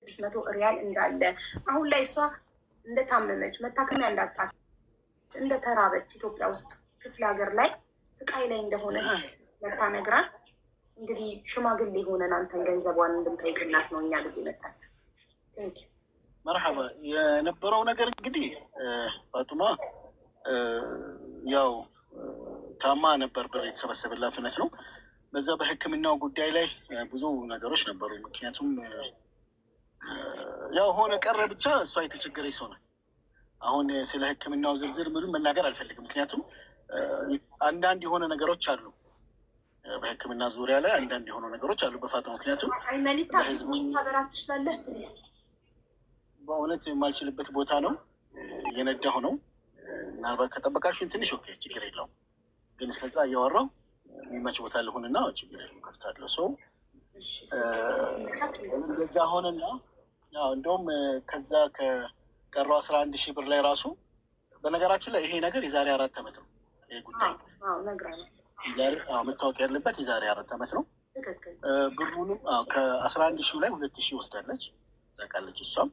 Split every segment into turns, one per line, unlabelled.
600 ሪያል እንዳለ አሁን ላይ እሷ እንደታመመች መታከሚያ እንዳጣች እንደተራበች ኢትዮጵያ ውስጥ ክፍለ ሀገር ላይ ስቃይ ላይ እንደሆነች መታ ነግራን እንግዲህ ሽማግሌ ሆነን አንተን ገንዘቧን እንድንጠይቅላት ነው እኛ ቤት የመጣችው።
መርሐባ። የነበረው ነገር እንግዲህ ፋጡማ ያው ታማ ነበር፣ ብር የተሰበሰበላት እውነት ነው። በዛ በሕክምናው ጉዳይ ላይ ብዙ ነገሮች ነበሩ። ምክንያቱም ያው ሆነ ቀረ ብቻ እሷ የተቸገረች ሰው ናት። አሁን ስለ ሕክምናው ዝርዝር ምንም መናገር አልፈልግም። ምክንያቱም አንዳንድ የሆነ ነገሮች አሉ በሕክምና ዙሪያ ላይ አንዳንድ የሆኑ ነገሮች አሉ በፋጡማ። ምክንያቱም
ታበራት ትችላለህ ፕሊስ?
በእውነት የማልችልበት ቦታ ነው፣ እየነዳሁ ነው። ምናልባት ከጠበቃችሁን ትንሽ ኦኬ፣ ችግር የለውም። ግን ስለዛ እያወራሁ የሚመች ቦታ ልሆንና ችግር የለውም ከፍታለሁ። ሰው በዛ ሆነና እንደውም ከዛ ከቀረው 11,000 ብር ላይ ራሱ በነገራችን ላይ ይሄ ነገር የዛሬ 4 ዓመት ነው። ይሄ ጉዳይ መታወቅ ያለበት የዛሬ 4 ዓመት ነው። ብሩንም ከ11,000 ላይ 2,000 ወስዳለች ታውቃለች። እሷም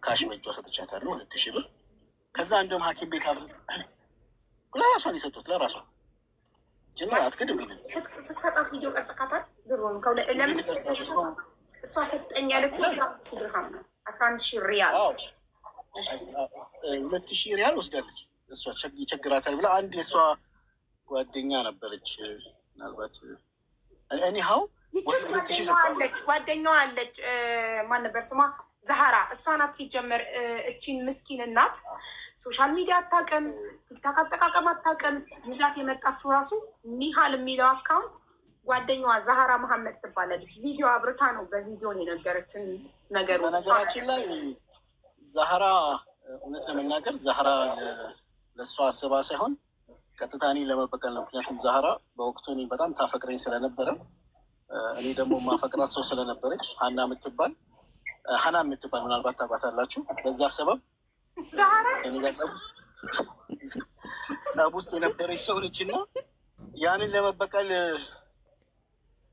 ካሽ በእጇ ሰጥቻታለሁ 2,000 ብር። ከዛ እንደውም ሐኪም ቤት ለራሷን የሰጡት ለራሷ ጅማ አትክድም። ይሄንን
ስትሰጣት ቪዲዮ ቀርጸካታል። ብሩን ለምን እሷ ሰጠኝ ያለችው 11,000 ድርሃም ነው፣ 11,000 ሪያል
2,000 ሪያል ወስዳለች። እሷ ይቸግራታል ብላ አንድ የእሷ ጓደኛ ነበረች፣ ምናልባት እኒሀው
ጓደኛዋ አለች። ማን ነበር ስሟ? ዛህራ። እሷ ናት ሲጀመር እቺን ምስኪን እናት ሶሻል ሚዲያ አታውቅም፣ ቲክታክ አጠቃቀም አታውቅም። ይዛት የመጣችው ራሱ ኒሃል የሚለው አካውንት ጓደኛዋ ዛህራ መሐመድ ትባላለች። ቪዲዮ አብርታ ነው በቪዲዮ የነገረችን ነገሩ።
በነገራችን ላይ ዛህራ እውነት ለመናገር ዛህራ ለእሷ አስባ ሳይሆን ቀጥታ እኔ ለመበቀል ነው። ምክንያቱም ዛህራ በወቅቱ እኔ በጣም ታፈቅረኝ ስለነበረ እኔ ደግሞ ማፈቅራት ሰው ስለነበረች ሀናን የምትባል ምናልባት ታውቃታላችሁ። በዛ ሰበብ እኔ ጋር ጸብ ውስጥ የነበረች ሰው ነች እና ያንን ለመበቀል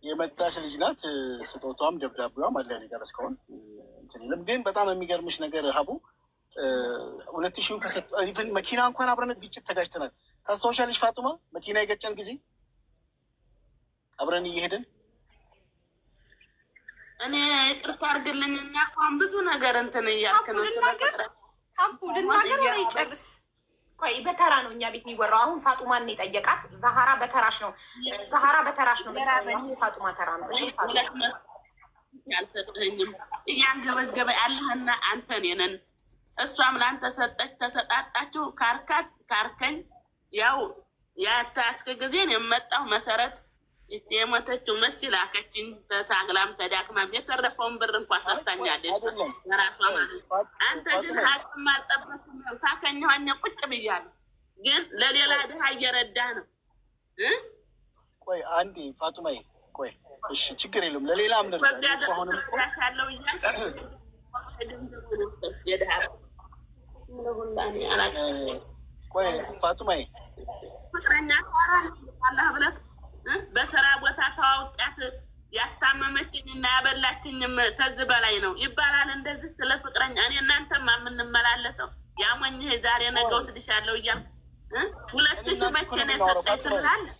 የመጣች ልጅ ናት። ስጦቷም ደብዳቤዋም አለ እኔ ጋር እስካሁን እንትን የለም። ግን በጣም የሚገርምሽ ነገር ሀቡ 2,000 ከሰጥ መኪና እንኳን አብረን ግጭት ተጋጭተናል። ታስታውሻለሽ ፋጡማ? መኪና የገጨን ጊዜ አብረን እየሄድን
እኔ ይቅርታ አድርግልኝ እና እንኳን ብዙ ነገር እንትን እያልክ ነው።
ሀቡ ልናገር ወይ ጨርስ? ቆይ በተራ ነው እኛ ቤት የሚወራው። አሁን ፋጡማን የጠየቃት ዛህራ በተራሽ ነው። ዛህራ በተራሽ ነው። ፋጡማ ተራ ነው። እሺ ፋጡማ
ያልሰጥህኝም እያንገበገበ ያለህና አንተን የነን እሷም ለአንተ ሰጠች፣ ተሰጣጣችሁ፣ ካርካት ካርከኝ። ያው ያታስከ ጊዜን የመጣው መሰረት የሞተችው መሲ ላከችኝ። ተታግላም ተዳክማም የተረፈውን ብር እንኳ ሰጥታኛለች ራሷ ማለት። አንተ ግን ሀቅም አልጠበቅም። ሳከኛዋኛ ቁጭ ብያለሁ፣ ግን ለሌላ ድሃ እየረዳህ ነው።
ቆይ አንዴ ፋጡማዬ፣ ቆይ እሺ፣ ችግር የለም። ለሌላ አምነው
ያለው
ቆይ ፋጡማዬ፣
ፍቅረኛ አላህ ብለህ በስራ ቦታ ተዋውቂያት ያስታመመችኝ እና ያበላችኝም ተዝ በላይ ነው ይባላል። እንደዚህ ስለ ፍቅረኛ እኔ እናንተማ የምንመላለሰው ያሞኝህ ዛሬ ነገ ወስድሻለሁ እያልክ 2,000 መቼ ነው የሰጠኝ ትምላለህ?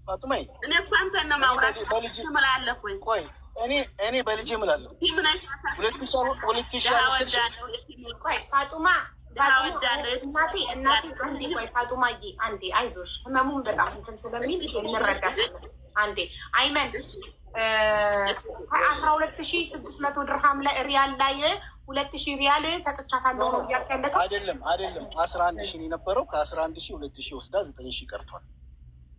ፋጡማዬ
እኔ እኮ አንተን ነው ማውራት ትምላለህ ወይ?
ቆይ እኔ በልጄ እምላለሁ 2,000
ቆይ ፋጡማ እናቴ አንዴ ቆይ ፋጡማዬ አንዴ አይዞሽ፣ ህመሙን በጣም እንትን ስለሚል እንረዳለን። አንዴ አይመን 12,600 ድርሃም ላይ ሪያል ላይ 2,000 ሪያል ሰጥቻታለሁ ነው እያልክ ያለከው?
አይደለም 11,000 የነበረው ከ11,000 2,000 ወስዳ 9,000 ቀርቷል።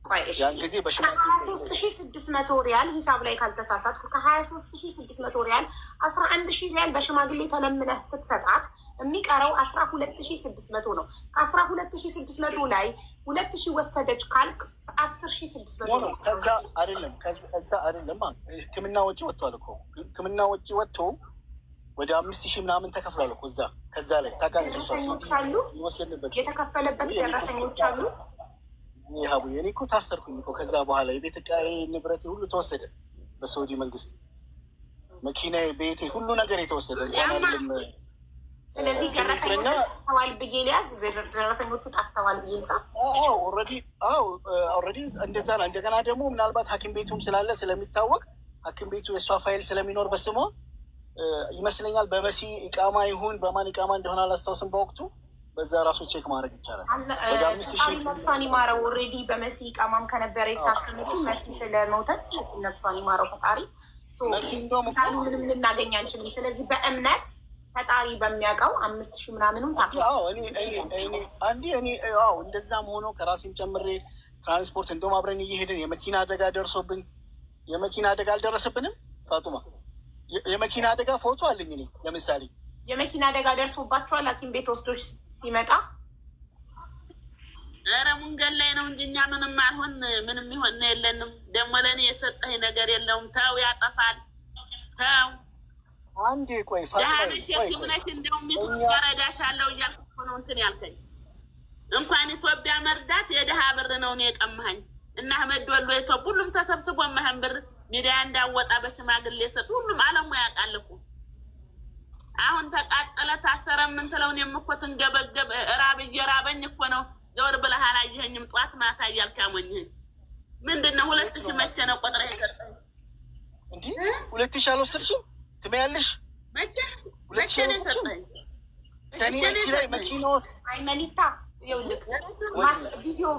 ቆይ እሺ፣ ያን ጊዜ በ23,600 ሪያል ሂሳብ ላይ ካልተሳሳትኩ ከ23,600 ሪያል 11,000 ሪያል በሽማግሌ ተለምነህ ስትሰጣት የሚቀረው 12,600 ነው። ከ12,600 ላይ 2,000 ወሰደች ካልክ 10,600 ነው።
ከዛ አይደለም ህክምና ወጪ ወጥቷል እኮ። ህክምና ወጪ ወጥቶ ወደ 5,000 ምናምን ተከፍሏል እኮ ከዛ ላይ ታውቃለች። እሷ
የተከፈለበት ደረሰኞች አሉ።
ይሀቡ የኔ እኮ ታሰርኩኝ እኮ። ከዛ በኋላ የቤት ዕቃ ንብረቴ ሁሉ ተወሰደ በሳውዲ መንግስት። መኪና፣ ቤቴ፣ ሁሉ ነገር የተወሰደ እንኳን አይደለም።
ስለዚህ ደረሰኞቹ ጠፍተዋል ብዬ ሊያዝ ደረሰኞቹ ጠፍተዋል ብዬ ልጻፍ።
ኦልሬዲ እንደዛ ነው። እንደገና ደግሞ ምናልባት ሐኪም ቤቱም ስላለ ስለሚታወቅ ሐኪም ቤቱ የእሷ ፋይል ስለሚኖር በስሟ ይመስለኛል በመሲ ኢቃማ ይሁን በማን ኢቃማ እንደሆነ አላስታውስም በወቅቱ በዛ ራሱ ቼክ ማድረግ ይቻላል። ወደ 5,000
ነፍሷን ይማረው። ኦልሬዲ በመሲ ኢቃማም ከነበረ የታከመችው መሲ ስለሞተች ነፍሷን ይማረው ፈጣሪ። ምንም ልናገኝ አንችልም። ስለዚህ በእምነት ፈጣሪ በሚያውቀው 5,000 ምናምኑን
እንደዛም ሆኖ ከራሴም ጨምሬ ትራንስፖርት እንደውም አብረን እየሄድን የመኪና አደጋ ደርሶብን የመኪና አደጋ አልደረሰብንም ፋጡማ? የመኪና አደጋ ፎቶ አለኝ እኔ ለምሳሌ።
የመኪና አደጋ ደርሶባቸዋል ሐኪም ቤት ወስዶች ሲመጣ?
ኧረ መንገድ ላይ ነው እንጂ እኛ ምንም አልሆን ምንም ይሆን የለንም። ደግሞ ለእኔ የሰጠኝ ነገር የለውም። ተው ያጠፋል። ተው
አንዴ ቆይ
ዳነሽ የትምነሽ እንደውም ረዳሻለሁ እያልኩ ነው እንትን ያልከኝ። እንኳን ኢትዮጵያ መርዳት የድሃ ብር ነው እኔ የቀማኸኝ እና አህመድ ወሎ ኢትዮጵያ ሁሉም ተሰብስቦ መህን ብር ሚዲያ እንዳወጣ በሽማግሌ ሰጥ ሁሉም አለሙ ያውቃል እኮ። አሁን ተቃጠለ ታሰረ ምን ትለውን የምኮት እንገበገብ ራብ እየራበኝ እኮ ነው። ዘወር ብለህ አላየኸኝም? ጧት ማታ እያልክ አሞኝህኝ ምንድን ነው? 2,000 መቼ ነው ቆጥረህ የሰጠኝ?
እንዲ 2,000 አልወሰድሽም? ትመያለሽ?
መቼ ነው የሰጠኝ?
ከኔ እጅ ላይ መኪናው
አይመኒታ ይኸውልህ፣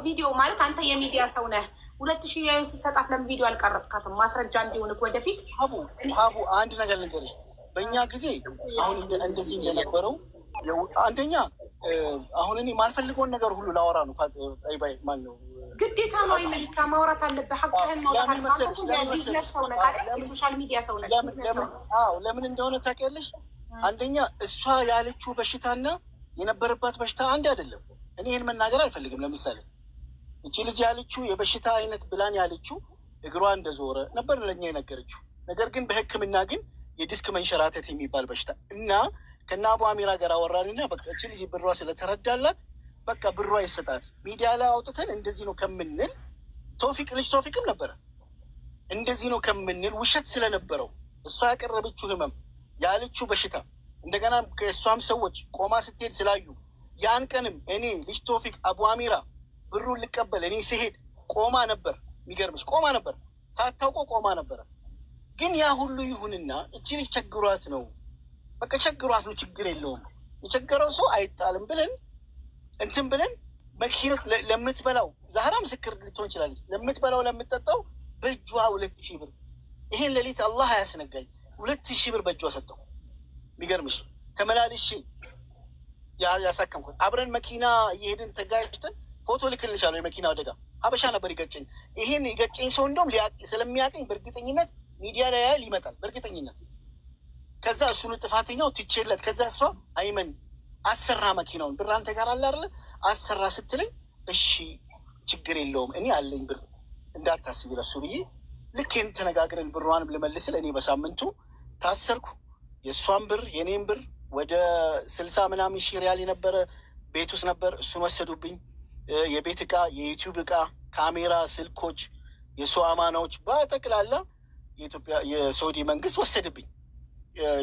ቪዲዮ ማለት አንተ የሚዲያ ሰው ነህ። 2,000 ያዩን ስትሰጣት ለምን ቪዲዮ አልቀረጽካትም? ማስረጃ እንዲሆንክ ወደፊት።
ሀቡ አንድ ነገር ልንገርሽ፣ በእኛ ጊዜ አሁን እንደዚህ እንደነበረው አንደኛ አሁን እኔ ማልፈልገውን ነገር ሁሉ ላወራ ነው። ጠይባይ ማን ነው
ግዴታ ነው አይመኒታ ማውራት አለብህ። ሀቅህን ማውራት አለብህ። ቢዝነስ ሰው ነህ አይደል? የሶሻል ሚዲያ ሰው ነህ።
ለምን እንደሆነ ታውቂያለሽ? አንደኛ እሷ ያለችው በሽታና የነበረባት በሽታ አንድ አይደለም። እኔ ይህን መናገር አልፈልግም። ለምሳሌ እቺ ልጅ ያለችው የበሽታ አይነት ብላን ያለችው እግሯ እንደዞረ ነበር ለኛ የነገረችው። ነገር ግን በሕክምና ግን የዲስክ መንሸራተት የሚባል በሽታ እና ከነ አቡ አሚራ ጋር አወራንና በቃ እቺ ልጅ ብሯ ስለተረዳላት በቃ ብሯ ይሰጣት ሚዲያ ላይ አውጥተን እንደዚህ ነው ከምንል ቶፊቅም ነበረ እንደዚህ ነው ከምንል ውሸት ስለነበረው እሷ ያቀረበችው ህመም ያለችው በሽታ እንደገና ከእሷም ሰዎች ቆማ ስትሄድ ስላዩ ያን ቀንም እኔ ልጅ ቶፊቅ አቡ አሚራ ብሩን ልቀበል እኔ ስሄድ ቆማ ነበር። የሚገርምሽ ቆማ ነበር፣ ሳታውቀው ቆማ ነበረ። ግን ያ ሁሉ ይሁንና እቺ ልጅ ቸግሯት ነው በቃ ቸግሯት ነው፣ ችግር የለውም የቸገረው ሰው አይጣልም ብለን እንትን ብለን መኪኖት ለምትበላው ዛህራ ምስክር ልትሆን ይችላለች። ለምትበላው ለምትጠጣው በእጇ 2,000 ብር ይሄን ሌሊት አላህ አያስነጋኝ 2,000 ብር በእጇ ሰጠው። የሚገርምሽ ተመላልሼ ያሳከምኩት አብረን መኪና እየሄድን ተጋጭተን ፎቶ ልክልሻለሁ። የመኪና አደጋ ሀበሻ ነበር ይገጨኝ። ይሄን የገጨኝ ሰው እንደውም ስለሚያቀኝ በእርግጠኝነት ሚዲያ ላይ ያህል ይመጣል በእርግጠኝነት። ከዛ እሱን ጥፋተኛው ትቼለት ከዛ እሷ አይመን አሰራ መኪናውን ብር አንተ ጋር አለ አይደለ አሰራ ስትለኝ እሺ ችግር የለውም እኔ አለኝ ብር እንዳታስቢ ለሱ ብዬ ልኬን ተነጋግረን ብሯንም ልመልስል እኔ በሳምንቱ ታሰርኩ። የእሷን ብር የኔን ብር ወደ 60 ምናምን ሺህ ሪያል የነበረ ቤት ውስጥ ነበር። እሱን ወሰዱብኝ። የቤት እቃ፣ የዩቲዩብ እቃ፣ ካሜራ፣ ስልኮች፣ የሰው አማናዎች በጠቅላላ የኢትዮጵያ የሳውዲ መንግስት ወሰድብኝ።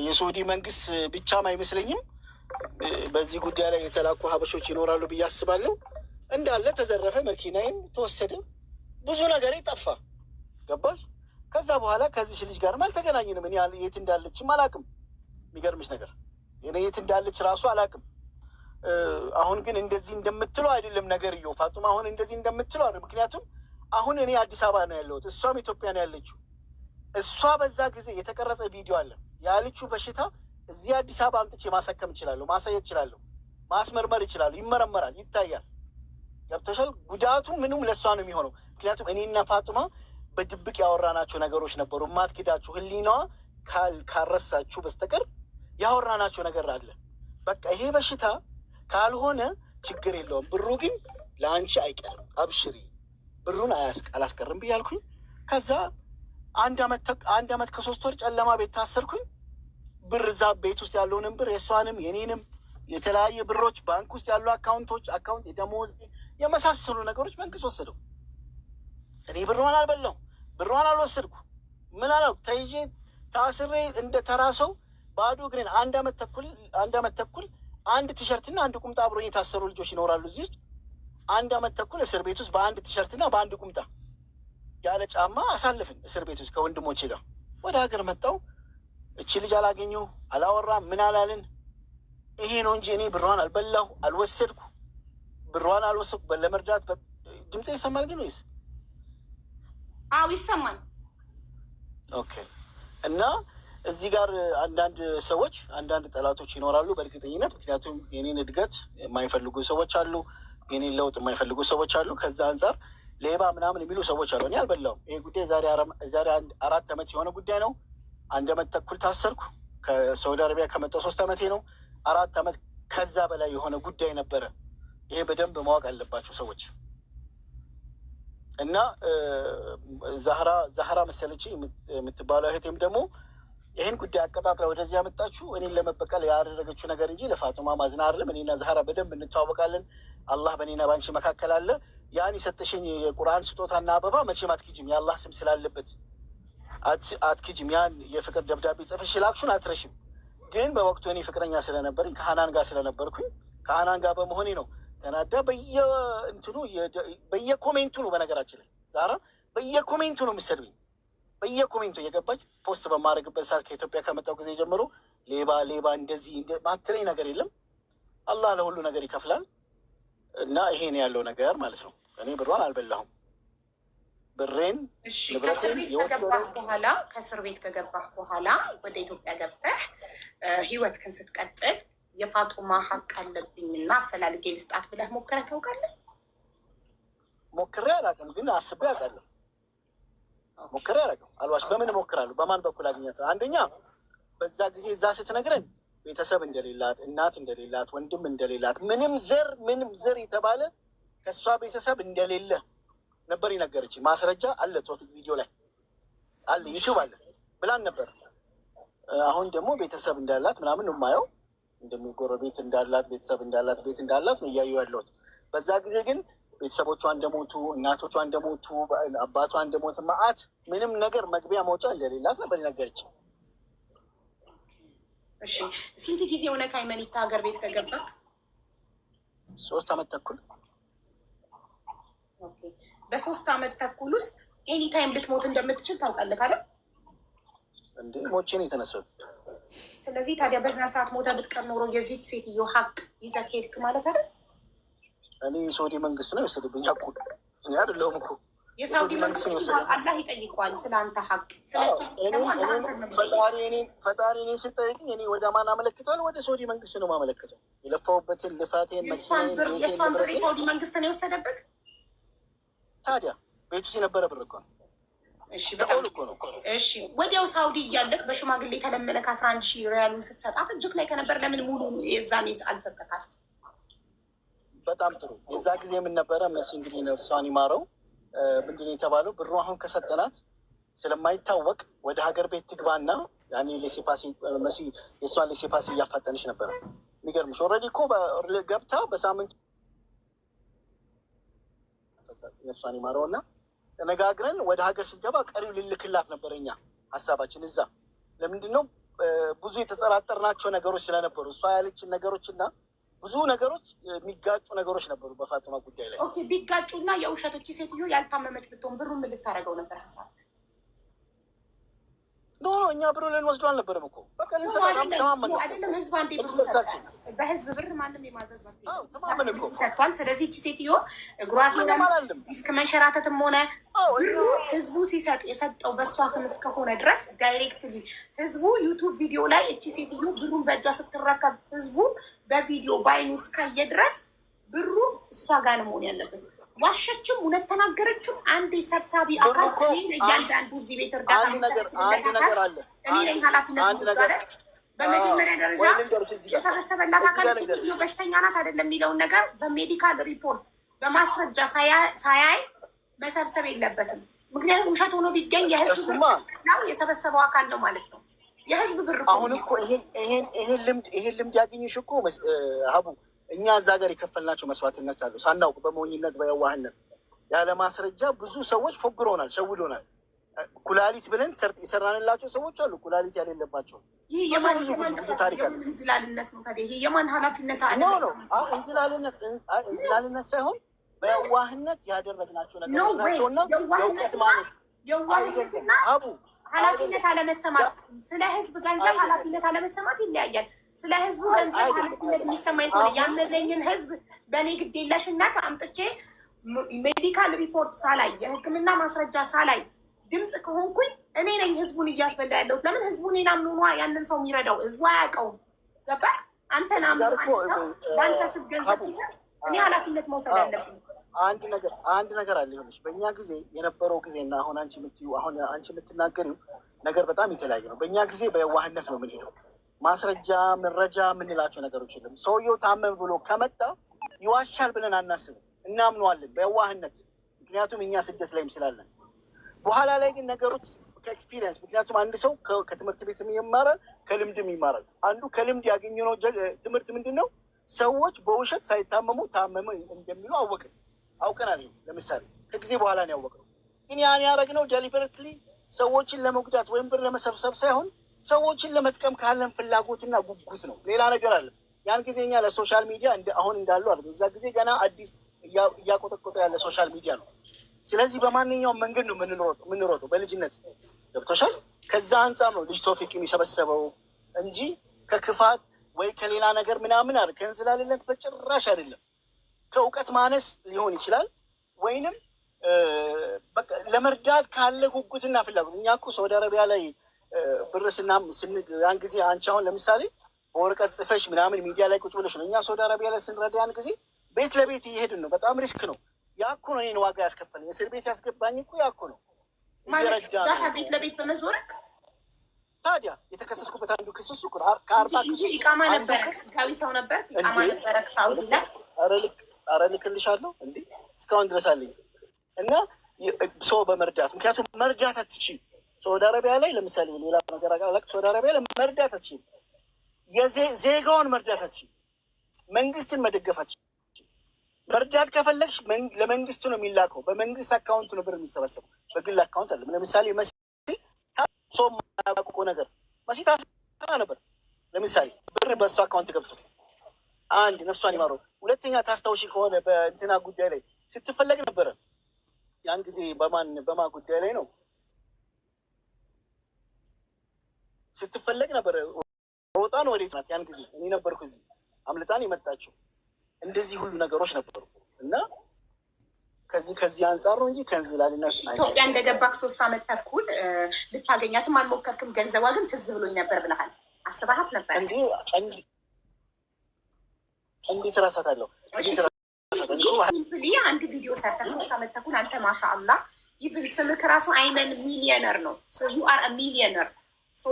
የሳውዲ መንግስት ብቻም አይመስለኝም በዚህ ጉዳይ ላይ የተላኩ ሀበሾች ይኖራሉ ብዬ አስባለሁ። እንዳለ ተዘረፈ፣ መኪናዬም ተወሰደ፣ ብዙ ነገር ጠፋ። ገባሽ? ከዛ በኋላ ከዚች ልጅ ጋርም አልተገናኝንም። እኔ የት እንዳለችም አላውቅም። የሚገርምሽ ነገር እኔ የት እንዳለች ራሱ አላውቅም። አሁን ግን እንደዚህ እንደምትለው አይደለም ነገር እየው ፋጡማ፣ አሁን እንደዚህ እንደምትለው አይደለም። ምክንያቱም አሁን እኔ አዲስ አበባ ነው ያለሁት፣ እሷም ኢትዮጵያ ነው ያለችው። እሷ በዛ ጊዜ የተቀረጸ ቪዲዮ አለ ያለችው በሽታ እዚህ አዲስ አበባ አምጥቼ ማሳከም እችላለሁ፣ ማሳየት እችላለሁ፣ ማስመርመር እችላለሁ። ይመረመራል፣ ይታያል። ገብቶሻል? ጉዳቱ ምንም ለእሷ ነው የሚሆነው። ምክንያቱም እኔና ፋጡማ በድብቅ ያወራናቸው ነገሮች ነበሩ። ማትክዳችሁ ህሊናዋ ካልረሳችሁ በስተቀር ያወራናቸው ነገር አለ። በቃ ይሄ በሽታ ካልሆነ ችግር የለውም፣ ብሩ ግን ለአንቺ አይቀርም፣ አብሽሪ፣ ብሩን አላስቀርም ብያልኩኝ። ከዛ አንድ አመት ከ3 ወር ጨለማ ቤት ታሰርኩኝ። ብር እዛ ቤት ውስጥ ያለውንም ብር የእሷንም የኔንም የተለያየ ብሮች ባንክ ውስጥ ያሉ አካውንት የደሞዝ የመሳሰሉ ነገሮች መንግስት ወሰደው። እኔ ብሯን አልበላው፣ ብሯን አልወሰድኩ። ምን አለው ተይዤ ታስሬ እንደ ተራሰው ባዶ እግሬን አንድ አመት ተኩል አንድ ቲሸርትና አንድ ቁምጣ አብሮኝ የታሰሩ ልጆች ይኖራሉ እዚህ ውስጥ። አንድ አመት ተኩል እስር ቤት ውስጥ በአንድ ቲሸርትና በአንድ ቁምጣ ያለ ጫማ አሳልፍን እስር ቤት ውስጥ ከወንድሞቼ ጋር። ወደ ሀገር መጣው። እቺ ልጅ አላገኘው አላወራም ምን አላልን። ይሄ ነው እንጂ እኔ ብሯን አልበላሁ አልወሰድኩ፣ ብሯን አልወሰድኩ ለመርዳት። ድምፄ ይሰማል ግን ወይስ?
አዎ ይሰማል።
ኦኬ። እና እዚህ ጋር አንዳንድ ሰዎች አንዳንድ ጠላቶች ይኖራሉ በእርግጠኝነት። ምክንያቱም የኔን እድገት የማይፈልጉ ሰዎች አሉ፣ የኔን ለውጥ የማይፈልጉ ሰዎች አሉ። ከዛ አንጻር ሌባ ምናምን የሚሉ ሰዎች አሉ። እኔ አልበላሁም። ይሄ ጉዳይ ዛሬ 4 ዓመት የሆነ ጉዳይ ነው። 1 ዓመት ተኩል ታሰርኩ። ከሳውዲ አረቢያ ከመጣሁ 3 ዓመቴ ነው። 4 ዓመት ከዛ በላይ የሆነ ጉዳይ ነበረ። ይሄ በደንብ ማወቅ አለባቸው ሰዎች። እና ዛህራ መሰለች የምትባለው እህቴም ደግሞ ይህን ጉዳይ አቀጣጥላ ወደዚህ ያመጣችሁ እኔን ለመበቀል ያደረገችው ነገር እንጂ ለፋጡማ ማዝና አይደለም። እኔና ዛህራ በደንብ እንተዋወቃለን። አላህ በእኔና ባንቺ መካከል አለ። ያን የሰጠሽኝ የቁርአን ስጦታና አበባ መቼም አትክጂም። የአላህ ስም ስላለበት አትክጂም። ያን የፍቅር ደብዳቤ ጽፈሽ ላክሹን አትረሽም። ግን በወቅቱ እኔ ፍቅረኛ ስለነበርኝ ከሀናን ጋር ስለነበርኩኝ ከሀናን ጋር በመሆኔ ነው ተናዳ በየኮሜንቱ ነው። በነገራችን ላይ ዛራ በየኮሜንቱ ነው የምትሰድብኝ። በየኮሜንቱ እየገባች ፖስት በማድረግበት ሰዓት ከኢትዮጵያ ከመጣው ጊዜ ጀምሮ ሌባ እንደዚህ ማትለኝ ነገር የለም። አላህ ለሁሉ ነገር ይከፍላል። እና ይሄን ያለው ነገር ማለት ነው። እኔ ብሯን አልበላሁም። ብሬን
ከእስር ቤት ከገባህ በኋላ ወደ ኢትዮጵያ ገብተህ ህይወትህን ስትቀጥል የፋጡማ ሀቅ አለብኝና አፈላልጌ ልስጣት ብለህ ሞክረህ ታውቃለህ?
ሞክሬ አላውቅም፣ ግን አስቤ አውቃለሁ። ሞክሬ አላውቅም። አልዋሽ። በምን እሞክራለሁ? በማን በኩል አግኘት? አንደኛ በዛ ጊዜ እዛ ስትነግረን ቤተሰብ እንደሌላት፣ እናት እንደሌላት፣ ወንድም እንደሌላት፣ ምንም ዘር የተባለ ከእሷ ቤተሰብ እንደሌለ ነበር የነገረች። ማስረጃ አለ፣ ቶፊክ ቪዲዮ ላይ አለ፣ ዩቱብ አለ ብላን ነበር። አሁን ደግሞ ቤተሰብ እንዳላት ምናምን ነው የማየው። እንደሚጎረቤት እንዳላት፣ ቤተሰብ እንዳላት፣ ቤት እንዳላት ነው እያየሁ ያለሁት። በዛ ጊዜ ግን ቤተሰቦቿ እንደሞቱ፣ እናቶቿ እንደሞቱ፣ አባቷ እንደሞት ማአት ምንም ነገር መግቢያ መውጫ እንደሌላት ነበር የነገረች።
እሺ፣ ስንት ጊዜ ሆነ ከሃይማኖት ሀገር ቤት ከገባክ?
3 ዓመት ተኩል።
ኦኬ። በ3 ዓመት ተኩል ውስጥ ኤኒ ታይም ልትሞት እንደምትችል ታውቃለህ አይደል?
እንዴ ሞቼ ነው የተነሳሁት።
ስለዚህ ታዲያ በዛ ሰዓት ሞተ ብትቀር ኖሮ የዚች ሴትዮ ሀቅ ይዘህ ሄድክ ማለት አይደል?
እኔ የሳውዲ መንግስት ነው የወሰደብኝ ሀቁ። እኔ አይደለሁም እኮ
የሳውዲ መንግስት ነው የወሰደብኝ። አላህ ይጠይቀዋል ስለ አንተ ሀቅ።
ፈጣሪ እኔ ስጠይቅኝ እኔ ወደ ማን አመለክታለሁ? ወደ ሳውዲ መንግስት ነው የማመለክተው። የለፋሁበትን ልፋቴን፣
የእሷን ብር የሳውዲ መንግስት ነው የወሰደበት።
ታዲያ ቤቱ የነበረ ብር እኮ ነው።
እሺ በጣም እሺ። ወዲያው ሳውዲ እያለቅ በሽማግሌ ተለመነ ከ11,000 ሪያሉን ስትሰጣት እጅግ ላይ ከነበር ለምን ሙሉ የዛኔ አልሰጠካት?
በጣም ጥሩ። የዛ ጊዜ የምን ነበረ መሲ እንግዲህ ነፍሷን ይማረው። ምንድን ነው የተባለው? ብሩ አሁን ከሰጠናት ስለማይታወቅ ወደ ሀገር ቤት ትግባና ያኔ ሌሴፓሲ መሲ የእሷን ሌሴፓሲ እያፋጠነች ነበረ። የሚገርምሽ ኦልሬዲ እኮ ገብታ በሳምንት ነፍሷን ይማረው እና ተነጋግረን ወደ ሀገር ስትገባ ቀሪው ልልክላት ነበረ እኛ ሀሳባችን። እዛ ለምንድን ነው ብዙ የተጠራጠርናቸው ነገሮች ስለነበሩ እሷ ያለችን ነገሮች እና ብዙ ነገሮች የሚጋጩ ነገሮች ነበሩ በፋጡማ ጉዳይ ላይ።
ኦኬ ቢጋጩ እና የውሸቶች ሴትዮ ያልታመመች ብትሆን ብሩ ምን ልታደርገው ነበር ሀሳብ?
ኖ እኛ ብሩ ልንወስዱ አልነበረም እኮ በቃ ተማመን
አይደለም። ህዝብ አንዴ ብሩ በህዝብ ብር ማንም የማዘዝ ሰጥቷል። ስለዚህ እቺ ሴትዮ እግሯ ዲስክ መንሸራተትም ሆነ ብሩ ህዝቡ ሲሰጥ የሰጠው በእሷ ስም እስከሆነ ድረስ ዳይሬክትሊ ህዝቡ ዩቱብ ቪዲዮ ላይ እቺ ሴትዮ ብሩን በእጇ ስትረከብ ህዝቡ በቪዲዮ በአይኑ እስካየ ድረስ ብሩ እሷ ጋር ነው መሆን ያለበት። ዋሸችም እውነት ተናገረችም አንድ ሰብሳቢ አካል እያንዳንዱ እዚህ ቤት እርዳታ
አንድ ነገር አለ።
እኔ ነኝ ኃላፊነት በመጀመሪያ ደረጃ የተሰበሰበላት አካል ሴትዮ በሽተኛ ናት አይደለም የሚለውን ነገር በሜዲካል ሪፖርት በማስረጃ ሳያይ መሰብሰብ የለበትም። ምክንያቱም ውሸት ሆኖ ቢገኝ የህዝብ ነው የሰበሰበው አካል ነው ማለት ነው። የህዝብ ብር
አሁን እኮ ይሄን ልምድ ያገኘሽ እኮ ሀቡ እኛ እዛ ሀገር የከፈልናቸው መስዋዕትነት አሉ። ሳናውቅ በሞኝነት በየዋህነት ያለ ማስረጃ ብዙ ሰዎች ፎግሮናል፣ ሸውዶናል። ኩላሊት ብለን የሰራንላቸው ሰዎች አሉ፣ ኩላሊት ያሌለባቸው።
ይህ ብዙ ታሪክ አለ። እንዝላልነት ነው ታዲያ። ይሄ የማን ኃላፊነት አለ?
እንዝላልነት ሳይሆን በዋህነት ያደረግናቸው ነገሮች ናቸውና የእውቀት ማነስ
ኃላፊነት አለመሰማት። ስለ ህዝብ ገንዘብ ኃላፊነት አለመሰማት ይለያያል። ስለ ህዝቡ ገንዘብ ኃላፊነት የሚሰማኝ ከሆነ ያመለኝን ህዝብ በእኔ ግዴለሽነት አምጥቼ ሜዲካል ሪፖርት ሳላይ የህክምና ማስረጃ ሳላይ ድምፅ ከሆንኩኝ እኔ ነኝ ህዝቡን እያስበላ ያለሁት። ለምን ህዝቡን ናምኑኗ ያንን ሰው የሚረዳው ህዝቡ አያውቀውም። ገባህ? አንተ ናምኑ ለአንተ ስብ ገንዘብ ሲሰጥ እኔ ኃላፊነት መውሰድ አለብኝ።
አንድ ነገር አለ። ይሆንሽ በእኛ ጊዜ የነበረው ጊዜና አሁን አንቺ የምትናገሪው ነገር በጣም የተለያየ ነው። በእኛ ጊዜ በየዋህነት ነው የምንሄደው። ማስረጃ መረጃ የምንላቸው ነገሮች የለም። ሰውየው ታመም ብሎ ከመጣ ይዋሻል ብለን አናስብም፣ እናምነዋለን በየዋህነት። ምክንያቱም እኛ ስደት ላይም ስላለን። በኋላ ላይ ግን ነገሮች ከኤክስፒሪየንስ፣ ምክንያቱም አንድ ሰው ከትምህርት ቤትም ይማራል ከልምድም ይማራል። አንዱ ከልምድ ያገኘነው ትምህርት ምንድን ነው? ሰዎች በውሸት ሳይታመሙ ታመመ እንደሚሉ አውቀናል። ለምሳሌ ከጊዜ በኋላ ነው ያወቅነው። ግን ያን ያደረግነው ዴሊበሬትሊ ሰዎችን ለመጉዳት ወይም ብር ለመሰብሰብ ሳይሆን ሰዎችን ለመጥቀም ካለን ፍላጎትና ጉጉት ነው። ሌላ ነገር አለ። ያን ጊዜ እኛ ለሶሻል ሚዲያ አሁን እንዳሉ አለ። እዛ ጊዜ ገና አዲስ እያቆጠቆጠ ያለ ሶሻል ሚዲያ ነው። ስለዚህ በማንኛውም መንገድ ነው የምንሮጠው በልጅነት ገብቶሻል። ከዛ አንጻር ነው ልጅ ቶፊቅ የሚሰበሰበው እንጂ ከክፋት ወይ ከሌላ ነገር ምናምን አለ ከእንዝላልነት በጭራሽ አይደለም። ከእውቀት ማነስ ሊሆን ይችላል ወይንም በቃ ለመርዳት ካለ ጉጉትና ፍላጎት። እኛ እኮ ሳውዲ አረቢያ ላይ ብር ያን ጊዜ አንቺ አሁን ለምሳሌ በወረቀት ጽፈሽ ምናምን ሚዲያ ላይ ቁጭ ብለሽ ነው። እኛ ሳውዲ አረቢያ ላይ ስንረዳ ያን ጊዜ ቤት ለቤት እየሄድን ነው። በጣም ሪስክ ነው። ያኮ ነው እኔን ዋጋ ያስከፈለኝ። እስር ቤት ያስገባኝ እኮ ያኮ ነው።
ቤት ለቤት በመዞረክ
ታዲያ የተከሰስኩበት አንዱ ክስ እሱ
ኢቃማ ነበረ። ህጋዊ ሰው ነበር። ኢቃማ ነበረ ሳውዲ ላይ።
ኧረ ልክልሻለሁ እንዴ እስካሁን ድረስ አለኝ። እና ሰው በመርዳት ምክንያቱም መርዳት አትችይም። ሳውዲ አረቢያ ላይ ለምሳሌ ሌላ ነገር አቃላቅ ሳውዲ አረቢያ ላይ መርዳት አትችይም። ዜጋውን መርዳት አትችይም። መንግስትን መደገፍ አትችይም። መርዳት ከፈለግሽ ለመንግስቱ ነው የሚላከው። በመንግስት አካውንት ነው ብር የሚሰበሰበው፣ በግል አካውንት አለ። ለምሳሌ መሲ ሰው ማያውቁ ነገር መሲ ታስራ ነበር። ለምሳሌ ብር በእሱ አካውንት ገብቶ አንድ ነፍሷን ይማረው። ሁለተኛ ታስታውሺ ከሆነ በእንትና ጉዳይ ላይ ስትፈለግ ነበረ። ያን ጊዜ በማ ጉዳይ ላይ ነው ስትፈለግ ነበረ። ሮጣን ወዴት ናት? ያን ጊዜ እኔ ነበርኩ እዚህ። አምልጣን የመጣችው እንደዚህ ሁሉ ነገሮች ነበሩ እና ከዚህ አንጻር ነው እንጂ ከእንዝላልነት
ኢትዮጵያ እንደገባክ 3 ዓመት ተኩል ልታገኛትም አልሞከርክም። ገንዘቧ ግን ትዝ ብሎኝ ነበር ብለሃል። አስበሃት ነበር?
እንዴት እረሳታለሁ?
ሲምፕሊ አንድ ቪዲዮ ሰርተህ 3 ዓመት ተኩል አንተ ማሻአላህ ይፍል ስምክ ራሱ አይመን ሚሊዮነር ነው። ሶ ዩ አር አ ሚሊዮነር። ሶ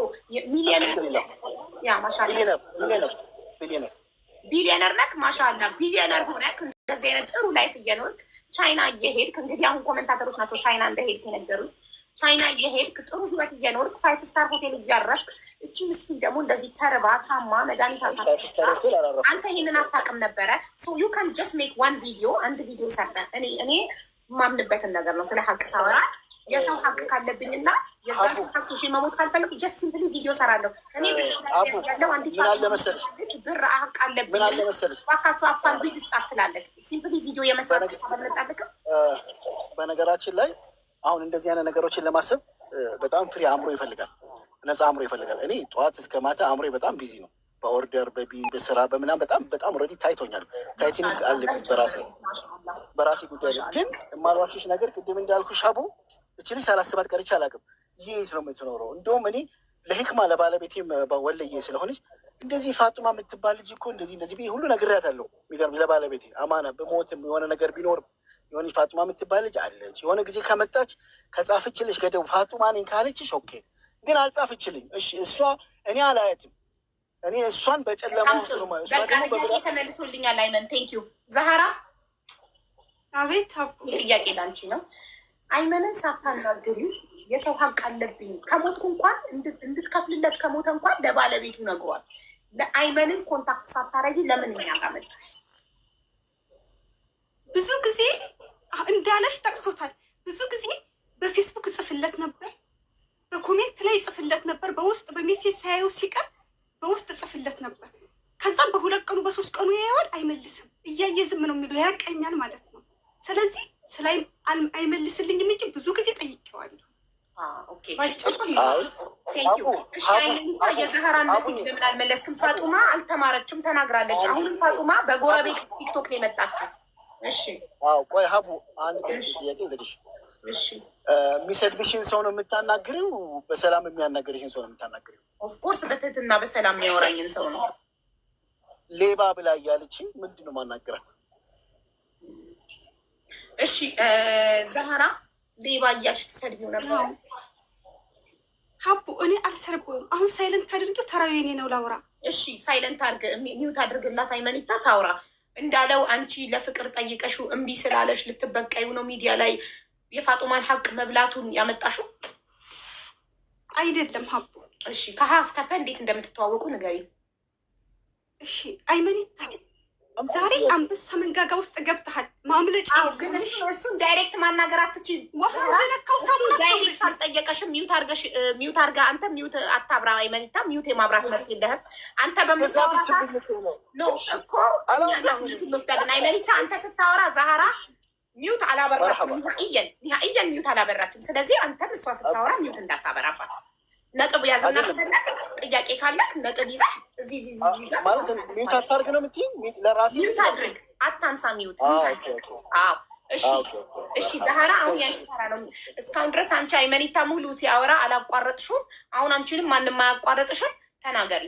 ሚሊዮነር ያ ማሻአላህ ቢሊዮነር ነክ ማሻአላ ቢሊዮነር ሆነክ እንደዚህ አይነት ጥሩ ላይፍ እየኖርክ ቻይና እየሄድክ እንግዲህ አሁን ኮሜንታተሮች ናቸው ቻይና እንደሄድክ የነገሩኝ። ቻይና እየሄድክ ጥሩ ህይወት እየኖርክ 5 ስታር ሆቴል እያረፍክ፣ እቺ ምስኪን ደግሞ እንደዚህ ተርባ ታማ መድኃኒት አንተ ይሄንን አታውቅም ነበረ። ሶ ዩ ካን ጀስት ሜክ ዋን ቪዲዮ አንድ ቪዲዮ ሰርተን እኔ የማምንበትን ነገር ነው ስለ ሀቅ ሳወራ የሰው ሀቅ ካለብኝና የዛ ሀቅ ይዤ መሞት ካልፈለጉ ጀስት ሲምፕሊ ቪዲዮ ሰራለሁ። እኔ ያለው አንዲት ብር ሀቅ አለብኝ እባካችሁ አፋን ቢል ስጣት ትላለህ። ሲምፕሊ ቪዲዮ የመስራት ሳበለጣልክ።
በነገራችን ላይ አሁን እንደዚህ አይነት ነገሮችን ለማሰብ በጣም ፍሪ አእምሮ ይፈልጋል፣ ነፃ አእምሮ ይፈልጋል። እኔ ጠዋት እስከ ማታ አእምሮ በጣም ቢዚ ነው። በኦርደር በስራ በምናም በጣም ኦልሬዲ ታይቶኛል። ታይቲንግ አለብኝ በራሴ ጉዳይ። ግን የማልዋሽሽ ነገር ቅድም እንዳልኩሽ አቡ እችሊ ሳላስባት ቀርቼ አላውቅም። የት ነው የምትኖረው? እንደውም እኔ ለህክማ ለባለቤቴም ወለየ ስለሆነች እንደዚህ ፋጡማ የምትባል ልጅ እኮ እንደዚህ ሁሉ ነግሬያታለሁ። የሚገርም ለባለቤቴ አማና በሞትም የሆነ ነገር ቢኖርም የሆነ ፋጡማ የምትባል ልጅ አለች። የሆነ ጊዜ ከመጣች ከጻፍችልሽ ገደቡ ፋጡማ ነኝ ካለችሽ ኦኬ። ግን አልጻፍችልኝ። እሺ እሷ እኔ አላያትም። እኔ እሷን በጨለማ ውስጥ ነው ማለት እሷ ደግሞ በብራ
ተመልሶልኛል። አይመን ቴንክ ዩ ዛህራ። አቤት ጥያቄ ላንቺ ነው። አይመንን ሳታናግሪው የሰው ሀቅ አለብኝ ከሞትኩ እንኳን እንድትከፍልለት ከሞተ እንኳን ለባለቤቱ ነግሯል። ለአይመንን ኮንታክት ሳታረጊ ለምን እኛ ጋር መጣሽ?
ብዙ ጊዜ እንዳለሽ ጠቅሶታል። ብዙ ጊዜ በፌስቡክ እጽፍለት ነበር፣ በኮሜንት ላይ ጽፍለት ነበር። በውስጥ በሜሴጅ ሳያየው ሲቀር በውስጥ ጽፍለት ነበር። ከዛም በ2 ቀኑ በ3 ቀኑ ያየዋል፣ አይመልስም። እያየ ዝም ነው የሚለው፣ ያቀኛል ማለት ነው። ስለዚህ ስላይ አይመልስልኝም እንጂ ብዙ ጊዜ ጠይቄዋለሁ።
የዛህራን መሴጅ ለምን አልመለስክም? ፋጡማ አልተማረችም ተናግራለች። አሁንም ፋጡማ በጎረቤት ቲክቶክ ላይ መጣችው። እሺ
ቆይ ሀቡ አንድ ጥያቄ ልልሽ። እሺ የሚሰድብሽን ሰው ነው የምታናግሪው? በሰላም የሚያናግርሽን ሰው ነው የምታናግሪው?
ኦፍኮርስ በትህትና በሰላም የሚያወራኝን ሰው ነው።
ሌባ ብላ እያለችኝ ምንድን ነው ማናገራት?
እሺ ዛህራ ሌባ እያልሽ ትሰድቢው ነበር?
ሀቡ እኔ አልሰርበውም። አሁን ሳይለንት አድርጌው ተራዊ የኔ ነው ላውራ።
እሺ ሳይለንት አድርግ፣ ሚውት አድርግላት። አይመኒታ ታውራ። እንዳለው አንቺ ለፍቅር ጠይቀሽው እምቢ ስላለሽ ልትበቀዩ ነው ሚዲያ ላይ የፋጡማን ሀቅ መብላቱን ያመጣሽው?
አይደለም ሀቡ።
እሺ ከሀ እስከ ፐ እንዴት እንደምትተዋወቁ ንገሪ።
እሺ አይመኒታ ዛሬ አንበሳ መንጋጋ ውስጥ ገብተሃል። ማምለጫ
ግን እሱን ዳይሬክት ማናገር አትችይም።
ውሃ እንደነካው ሳሙና
ዳይሬክት አልጠየቀሽም። ሚውት አርጋ አንተ ሚውት አታብራ። አይመኒታ ሚውት የማብራት መብት የለህም አንተ በምታወራ እንወስዳለን። አይመኒታ አንተ ስታወራ ዛህራ ሚውት አላበራችም። ኒሀእየን ሚውት አላበራችም። ስለዚህ አንተም እሷ ስታወራ ሚውት እንዳታበራባት። ነጥብ ያዝና ከፈለክ ጥያቄ ካለክ ነጥብ ይዘህ እዚህ ጋር
ሚውት አታርግ ነው የምትይኝ? ለራሴ
ሚውት አድርግ፣ አታንሳ ሚውት። አዎ እሺ ዛህራ አሁን ያንተራ ነው። እስካሁን ድረስ አንቺ አይመኒታ ሙሉ ሲያወራ አላቋረጥሽም። አሁን አንቺንም ማንም አያቋረጥሽም። ተናገሪ።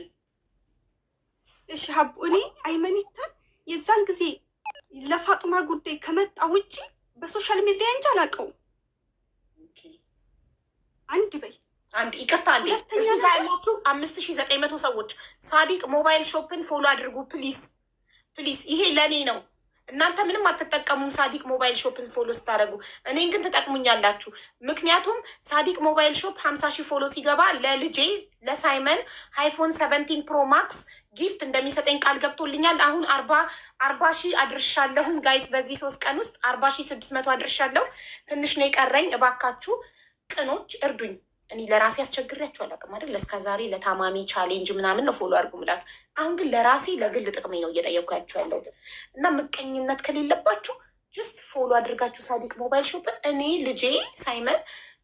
እሺ ሀቡ እኔ አይመኒታ የዛን ጊዜ ለፋጡማ ጉዳይ ከመጣ ውጭ በሶሻል ሚዲያ እንጂ አላውቀውም። አንድ በይ
አንድ ይቅርታ፣ አንዴ እዚህ ጋር ያላችሁ 5900 ሰዎች ሳዲቅ ሞባይል ሾፕን ፎሎ አድርጉ ፕሊስ ፕሊስ። ይሄ ለእኔ ነው፣ እናንተ ምንም አትጠቀሙም ሳዲቅ ሞባይል ሾፕን ፎሎ ስታደርጉ። እኔን ግን ትጠቅሙኛላችሁ። ምክንያቱም ሳዲቅ ሞባይል ሾፕ 50,000 ፎሎ ሲገባ ለልጄ ለሳይመን አይፎን 17 ፕሮ ማክስ ጊፍት እንደሚሰጠኝ ቃል ገብቶልኛል። አሁን 40,000 አድርሻለሁኝ ጋይስ። በዚህ 3 ቀን ውስጥ 40,600 አድርሻለሁ። ትንሽ ነው የቀረኝ። እባካችሁ ቅኖች እርዱኝ። እኔ ለራሴ አስቸግሬያችሁ አላውቅም አይደል? እስከ ዛሬ ለታማሚ ቻሌንጅ ምናምን ነው ፎሎ አድርጉ ምላችሁ። አሁን ግን ለራሴ ለግል ጥቅሜ ነው እየጠየኳችሁ ያለው እና ምቀኝነት ከሌለባችሁ ጀስት ፎሎ አድርጋችሁ ሳዲቅ ሞባይል ሾፕን። እኔ ልጄ ሳይመን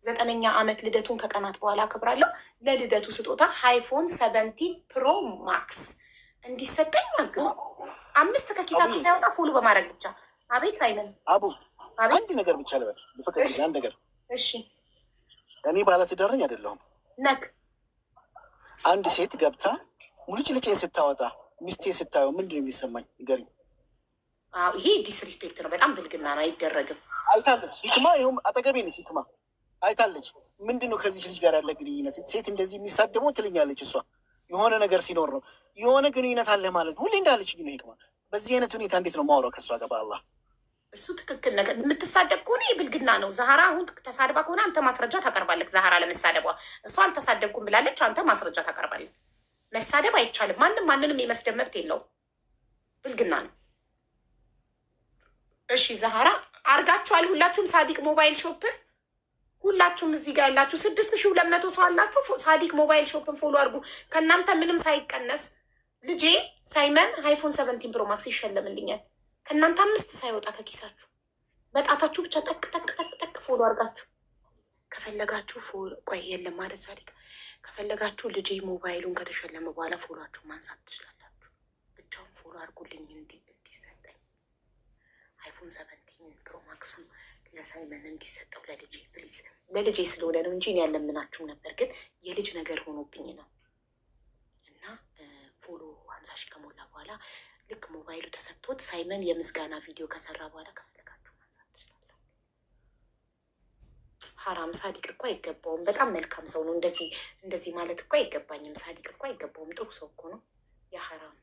9ኛ ዓመት ልደቱን ከቀናት በኋላ አክብራለሁ። ለልደቱ ስጦታ አይፎን 17 ፕሮ ማክስ እንዲሰጠኝ አግዙ። 5 ከኪሳችሁ ሳይወጣ ፎሎ በማድረግ ብቻ። አቤት አይመን
አቡ አንድ ነገር ብቻ ልበል ልፈቀድ አንድ ነገር።
እሺ
እኔ ባለትዳር ነኝ አይደለሁም።
ነክ
አንድ ሴት ገብታ ሙልጭልጬን ስታወጣ ሚስቴ ስታየው ምንድን ነው የሚሰማኝ? ንገሪኝ።
ይሄ ዲስሪስፔክት ነው፣ በጣም ብልግና ነው፣ አይደረግም።
አይታለች ሂክማ፣ ይኸውም አጠገቤ ነች ሂክማ። አይታለች። ምንድን ነው ከዚች ልጅ ጋር ያለ ግንኙነት? ሴት እንደዚህ የሚሳደበው ትልኛለች እሷ። የሆነ ነገር ሲኖር ነው የሆነ ግንኙነት አለ ማለት ሁሌ እንዳለች ግን ሂክማ። በዚህ አይነት ሁኔታ እንዴት ነው ማውራው ከእሷ ጋር? በአላህ
እሱ ትክክል ነገር የምትሳደብ ከሆነ የብልግና ነው። ዛህራ አሁን ተሳድባ ከሆነ አንተ ማስረጃ ታቀርባለህ። ዛህራ ለመሳደቧ እሷ አልተሳደብኩም ብላለች፣ አንተ ማስረጃ ታቀርባለህ። መሳደብ አይቻልም። ማንም ማንንም የመስደብ መብት የለውም። ብልግና ነው። እሺ ዛህራ አርጋችኋል ሁላችሁም ሳዲቅ ሞባይል ሾፕን። ሁላችሁም እዚህ ጋር ያላችሁ 6200 ሰው አላችሁ። ሳዲቅ ሞባይል ሾፕን ፎሎ አድርጉ። ከእናንተ ምንም ሳይቀነስ ልጄ ሳይመን አይፎን 17 ፕሮ ማክስ ይሸለምልኛል። ከእናንተ 5 ሳይወጣ ከኪሳችሁ በጣታችሁ ብቻ ጠቅ ጠቅ ጠቅ ጠቅ ፎሎ አድርጋችሁ ከፈለጋችሁ ፎሎ ቆይ የለም ማለት ሳዲቅ ከፈለጋችሁ ልጄ ሞባይሉን ከተሸለመ በኋላ ፎሎችሁ ማንሳት ትችላላችሁ። ብቻውን ፎሎ አድርጉልኝ እንዲሰጠኝ አይፎን 17 ፕሮ ማክሱ ለሳይመን እንዲሰጠው ለልጄ ፕሊዝ። ለልጄ ስለሆነ ነው እንጂ ያለምናችሁም ነበር፣ ግን የልጅ ነገር ሆኖብኝ ነው እና ፎሎ 50,000 ከሞላ በኋላ ልክ ሞባይሉ ተሰጥቶት ሳይመን የምስጋና ቪዲዮ ከሰራ በኋላ ከፈለጋችሁ ማንሳት ትችላለሁ። ሀራም ሳዲቅ እኮ አይገባውም። በጣም መልካም ሰው ነው። እንደዚህ ማለት እኮ አይገባኝም። ሳዲቅ እኮ አይገባውም። ጥሩ ሰው እኮ ነው። የሀራም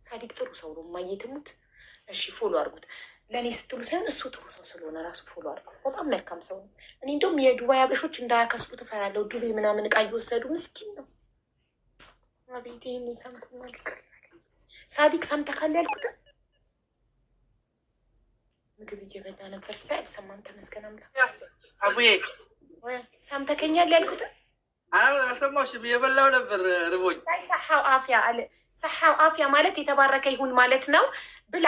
ሳዲቅ ጥሩ ሰው ነው። ማየትሙት እሺ ፎሎ አድርጉት። ለእኔ ስትሉ ሳይሆን እሱ ጥሩ ሰው ስለሆነ ራሱ ፎሎ አድርጉት። በጣም መልካም ሰው ነው። እኔ እንደውም የዱባይ አበሾች እንዳያከስሩ ትፈራለሁ። ዱባይ ምናምን እቃ እየወሰዱ ምስኪን ነው። አቤት ይህን ሰምተናል። ሳዲቅ ሰምተህ ካለ ያልኩትን ምግብ እየበላ ነበር። ሳ አልሰማም። ተመስገን አምላክ።
አቡዬ
ሰምተከኛል ያልኩት
አልሰማሁሽም። የበላው ነበር ርቦኝ።
ሰሓው አፍያ አለ። ሰሓው አፍያ ማለት የተባረከ ይሁን ማለት ነው። ብላ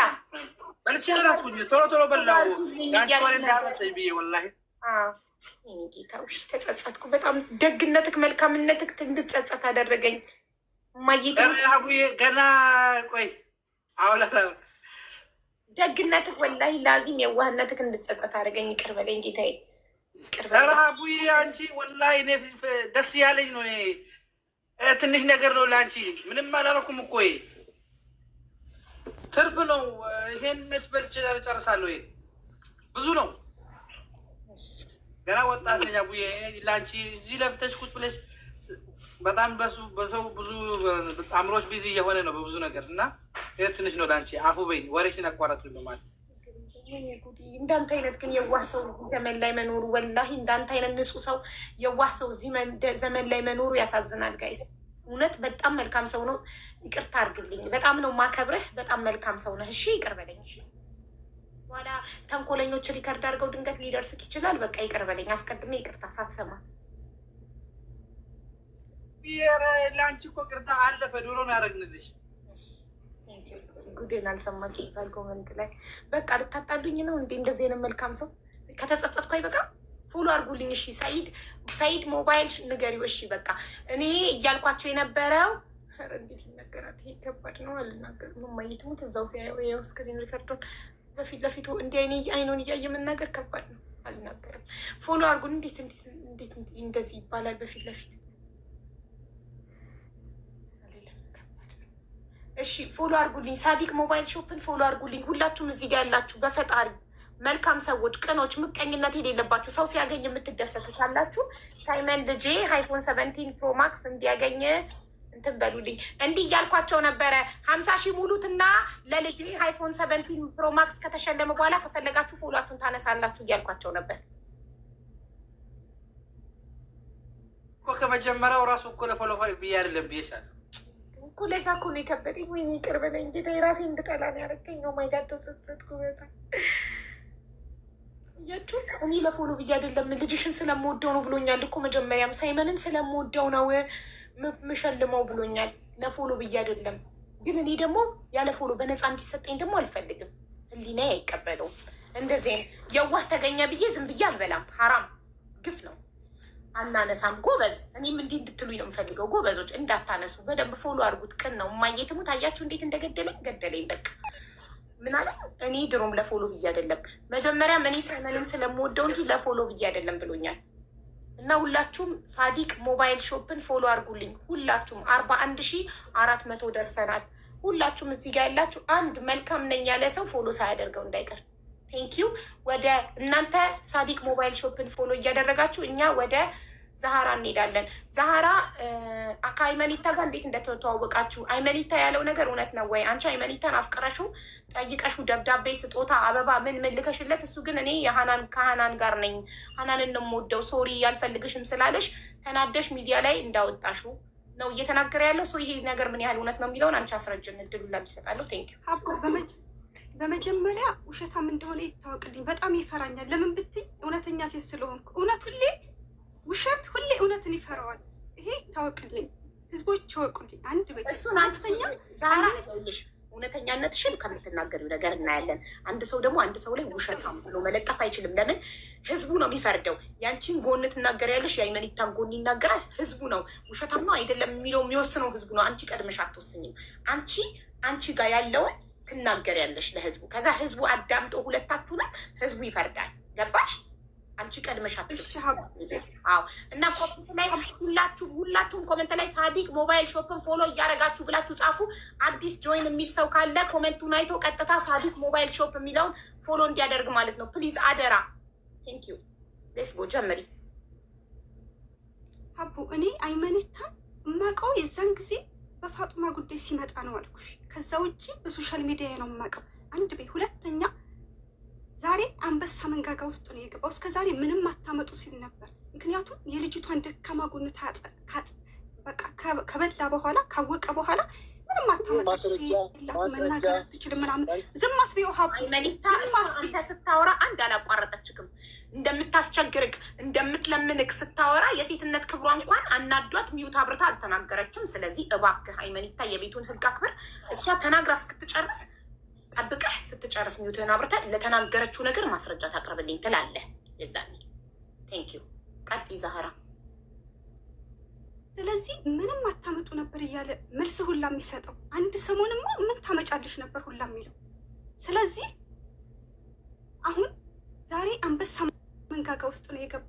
በልቼ እራስኩኝ ቶሎ በላው። ጋንቸዋን እንዳመጠኝ ብዬ ወላሂ
ጌታዎች ተጸጸትኩ። በጣም ደግነትክ መልካምነትክ እንድጸጸት አደረገኝ። ማየት
ገና ቆይ አውላ
ደግነትክ ወላሂ ላዚም የዋህነትክ እንድጸጸት አደረገኝ። ይቅር በለኝ ጌታዬ።
ረሃቡዬ አንቺ ወላሂ እኔ ደስ ያለኝ ነው። ትንሽ ነገር ነው ለአንቺ፣ ምንም አላረኩም እኮ ትርፍ ነው። ይሄን መች በልቼ ጨርሳለሁ። ይሄ ብዙ ነው። ገና ወጣት ነኝ አቡዬ። ለአንቺ እዚህ ለፍተሽ ቁጭ ብለሽ በጣም በሰው ብዙ አእምሮች ቢዚ እየሆነ ነው በብዙ ነገር እና ይህ ትንሽ ነው ለአንቺ። አፉ በይኝ፣ ወሬሽን አቋረጥኩኝ በማለት
እንዳንተ አይነት ግን የዋህ ሰው ዘመን ላይ መኖሩ ወላሂ እንዳንተ አይነት ንጹህ ሰው የዋህ ሰው እዚህ ዘመን ላይ መኖሩ ያሳዝናል። ጋይስ እውነት በጣም መልካም ሰው ነው። ይቅርታ አድርግልኝ። በጣም ነው ማከብርህ። በጣም መልካም ሰው ነህ። እሺ ይቅር በለኝ። በኋላ ተንኮለኞች ሪከርድ አድርገው ድንገት ሊደርስክ ይችላል። በቃ ይቅር በለኝ። አስቀድሜ ይቅርታ ሳትሰማ
ለአንቺ እኮ ቅርታ አለፈ። ዶሮ ነው ያደረግንልሽ።
ጉዴን አልሰማ ጌታል። ኮመንት ላይ በቃ ልታጣሉኝ ነው እንዴ? እንደዚህ አይነት መልካም ሰው ከተጸጸትኩ አይበቃም? ፎሎ አድርጉልኝ። እሺ ሳይድ ሞባይል ንገሪው። እሺ በቃ እኔ እያልኳቸው የነበረው እንዴት ይነገራል? ይሄ ከባድ ነው። አልናገርም። ማየትሙት እዛው ሲያየው ስክሪን ሪከርዶን በፊት ለፊቱ እንዲህ አይኑን እያየ መናገር ከባድ ነው። አልናገርም። ፎሎ አድርጉን። እንዴት እንደዚህ ይባላል? በፊት ለፊት እሺ ፎሎ አድርጉልኝ። ሳዲቅ ሞባይል ሾፕን ፎሎ አድርጉልኝ። ሁላችሁም እዚህ ጋር ያላችሁ በፈጣሪ መልካም ሰዎች፣ ቅኖች፣ ምቀኝነት የሌለባችሁ ሰው ሲያገኝ የምትደሰቱ ካላችሁ ሳይመን ልጄ አይፎን 17 ፕሮ ማክስ እንዲያገኝ እንትን በሉልኝ። እንዲህ እያልኳቸው ነበረ። 50 ሺህ ሙሉትና ለልጄ አይፎን 17 ፕሮ ማክስ ከተሸለመ በኋላ ከፈለጋችሁ ፎሎችሁን ታነሳላችሁ እያልኳቸው ነበር
እኮ። ከመጀመሪያው ራሱ እኮ ለፎሎ ብዬ አይደለም ብዬሻለሁ
እኮ። ለዛ እኮ ነው የከበደኝ። ወይኔ ይቅር በለኝ ጌታ። የራሴ እንድጠላ ነው ያደረገኝ ነው። ማይጋድ ተሰሰትኩ በጣም እያችሁ። እኔ ለፎሎ ብዬ አይደለም ልጅሽን ስለምወደው ነው ብሎኛል እኮ መጀመሪያም። ሳይመንን ስለምወደው ነው ምሸልመው ብሎኛል። ለፎሎ ብዬ አይደለም። ግን እኔ ደግሞ ያለ ፎሎ በነፃ እንዲሰጠኝ ደግሞ አልፈልግም። ህሊና አይቀበለውም። እንደዚህ የዋህ ተገኘ ብዬ ዝም ብዬ አልበላም። ሀራም ግፍ ነው። አናነሳም። ጎበዝ። እኔም እንዲህ እንድትሉኝ ነው የምፈልገው። ጎበዞች እንዳታነሱ። በደንብ ፎሎ አድርጉት። ቅን ነው። ማየትሙ ታያችሁ እንዴት እንደገደለኝ ገደለኝ። በቃ ምን አለ። እኔ ድሮም ለፎሎ ብዬ አይደለም መጀመሪያም እኔ ሳይመንን ስለምወደው እንጂ ለፎሎ ብዬ አይደለም ብሎኛል። እና ሁላችሁም ሳዲቅ ሞባይል ሾፕን ፎሎ አድርጉልኝ። ሁላችሁም 41,400 ደርሰናል። ሁላችሁም እዚህ ጋር ያላችሁ አንድ መልካም ነኝ ያለ ሰው ፎሎ ሳያደርገው እንዳይቀር። ቴንኪዩ። ወደ እናንተ ሳዲቅ ሞባይል ሾፕን ፎሎ እያደረጋችሁ እኛ ወደ ዛሃራ እንሄዳለን። ዛሃራ ከአይመኒታ ጋር እንዴት እንደተተዋወቃችሁ። አይመኒታ ያለው ነገር እውነት ነው ወይ? አንቺ አይመኒታን አፍቅረሹ ጠይቀሹ ደብዳቤ፣ ስጦታ፣ አበባ ምን ልከሽለት፣ እሱ ግን እኔ ከሀናን ጋር ነኝ ሀናንን ነው የምወደው ሶሪ ያልፈልግሽም ስላለሽ ተናደሽ ሚዲያ ላይ እንዳወጣሹ ነው እየተናገረ ያለው ሰው። ይሄ ነገር ምን ያህል እውነት ነው የሚለውን አንቺ አስረጅን። እድሉ ላ ይሰጣለሁ። ቴንኪዩ።
በመጀመሪያ ውሸታም እንደሆነ ይታወቅልኝ። በጣም ይፈራኛል። ለምን ብትይ እውነተኛ ሴት ስለሆንኩ። እውነት ሁሌ ውሸት ሁሌ እውነትን ይፈራዋል። ይሄ ይታወቅልኝ። ህዝቦች ይወቁልኝ። አንድ በ
እሱን አንተኛ ዛራ ይኸውልሽ እውነተኛነትሽን ከምትናገሪው ነገር እናያለን። አንድ ሰው ደግሞ አንድ ሰው ላይ ውሸታም ብሎ መለጠፍ አይችልም። ለምን? ህዝቡ ነው የሚፈርደው። ያንቺን ጎን ትናገሪያለሽ፣ የአይመኒታን ጎን ይናገራል። ህዝቡ ነው ውሸታም ነው አይደለም የሚለው የሚወስነው ህዝቡ ነው። አንቺ ቀድመሽ አትወስኝም። አንቺ ጋር ያለውን ትናገሪያለሽ ለህዝቡ። ከዛ ህዝቡ አዳምጦ ሁለታችሁንም ህዝቡ ይፈርዳል። ገባሽ? አንቺ ቀድመሽ አዎ። እና ኮሜንት ላይ ሁላችሁም ኮሜንት ላይ ሳዲቅ ሞባይል ሾፕን ፎሎ እያደረጋችሁ ብላችሁ ጻፉ። አዲስ ጆይን የሚል ሰው ካለ ኮሜንቱን አይቶ ቀጥታ ሳዲቅ ሞባይል ሾፕ የሚለውን ፎሎ እንዲያደርግ ማለት ነው። ፕሊዝ አደራ። ቴንክ ዩ። ሌስ ጎ ጀምሪ።
አቡ እኔ አይመኒታን የማውቀው የዛን ጊዜ በፋጡማ ጉዳይ ሲመጣ ነው አልኩሽ። ከዛ ውጭ በሶሻል ሚዲያ ነው የማውቀው። አንድ ቤት ሁለተኛ ዛሬ አንበሳ መንጋጋ ውስጥ ነው የገባው። እስከ ዛሬ ምንም አታመጡ ሲል ነበር። ምክንያቱም የልጅቷን ደካማ ጎን በቃ ከበላ በኋላ ካወቀ በኋላ ምንም ምንም መናገር አትችልም ምናምን ዝም አስቢው
አይመኒታ አንተ ስታወራ አንድ አላቋረጠችክም። እንደምታስቸግርክ እንደምትለምንክ ስታወራ የሴትነት ክብሯ እንኳን አናዷት ሚዩት አብርታ አልተናገረችም። ስለዚህ እባክህ አይመኒታ የቤቱን ህግ አክብር። እሷ ተናግራ እስክትጨርስ ጠብቀህ ስትጨርስ ሚዩትን አብርታ ለተናገረችው ነገር ማስረጃ ታቅርብልኝ ትላለህ። የዛኔ ቴንኪዩ። ቀጥይ ዛህራ።
ስለዚህ ምንም አታመጡ ነበር እያለ መልስ ሁላ የሚሰጠው አንድ ሰሞንማ ምን ታመጫለሽ ነበር ሁላ የሚለው። ስለዚህ አሁን ዛሬ አንበሳ መንጋጋ ውስጥ ነው የገባው።